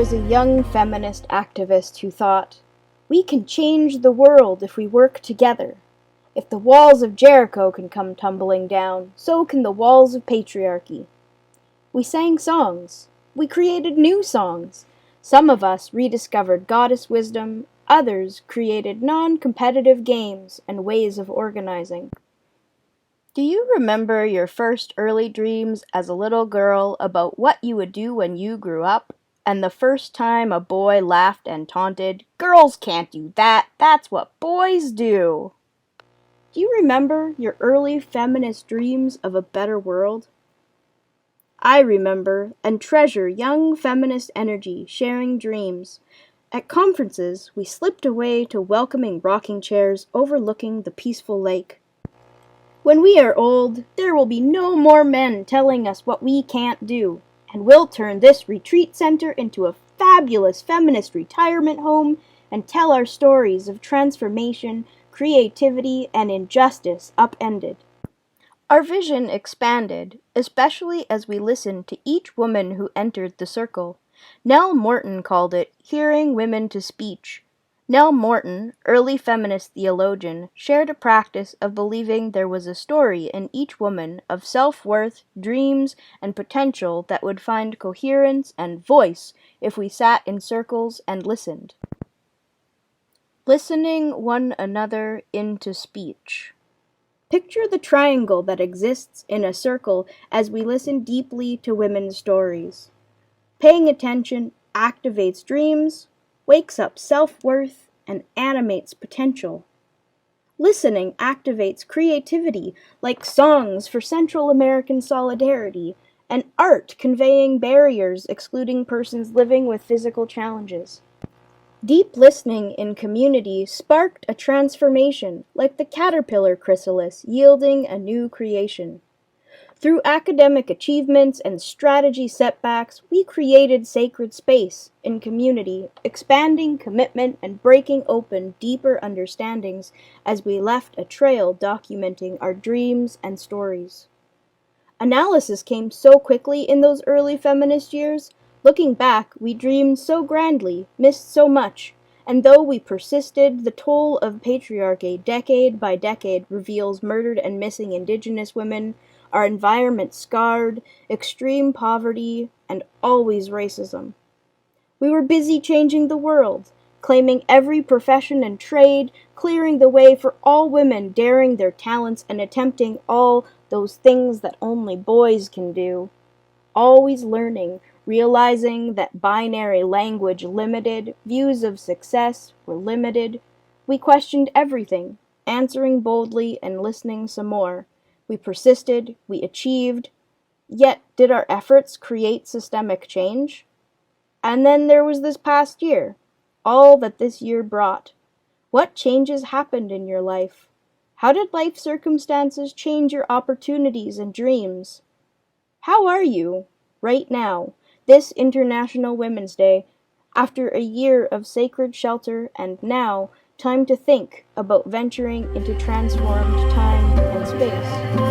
was a young feminist activist who thought, "We can change the world if we work together. If the walls of Jericho can come tumbling down, so can the walls of patriarchy." We sang songs. We created new songs. Some of us rediscovered goddess wisdom, others created non-competitive games and ways of organizing. Do you remember your first early dreams as a little girl about what you would do when you grew up? And the first time a boy laughed and taunted, "Girls can't do that, that's what boys do." Do you remember your early feminist dreams of a better world? I remember and treasure young feminist energy sharing dreams. At conferences, we slipped away to welcoming rocking chairs overlooking the peaceful lake. When we are old, there will be no more men telling us what we can't do, and we'll turn this retreat center into a fabulous feminist retirement home and tell our stories of transformation, creativity, and injustice upended. Our vision expanded, especially as we listened to each woman who entered the circle. Nell Morton called it hearing women to speech. Nell Morton, early feminist theologian, shared a practice of believing there was a story in each woman of self-worth, dreams, and potential that would find coherence and voice if we sat in circles and listened. Listening one another into speech. Picture the triangle that exists in a circle as we listen deeply to women's stories. Paying attention activates dreams, wakes up self-worth, and animates potential. Listening activates creativity, like songs for Central American solidarity, and art conveying barriers excluding persons living with physical challenges. Deep listening in community sparked a transformation, like the caterpillar chrysalis yielding a new creation. Through academic achievements and strategy setbacks, we created sacred space in community, expanding commitment and breaking open deeper understandings as we left a trail documenting our dreams and stories. Analysis came so quickly in those early feminist years. Looking back, we dreamed so grandly, missed so much, and though we persisted, the toll of patriarchy decade by decade reveals murdered and missing Indigenous women, our environment scarred, extreme poverty, and always racism. We were busy changing the world, claiming every profession and trade, clearing the way for all women daring their talents and attempting all those things that only boys can do. Always learning, realizing that binary language limited, views of success were limited. We questioned everything, answering boldly and listening some more. We persisted, we achieved, yet did our efforts create systemic change? And then there was this past year, all that this year brought. What changes happened in your life? How did life circumstances change your opportunities and dreams? How are you, right now, this International Women's Day, after a year of sacred shelter and now time to think about venturing into transformed time and space?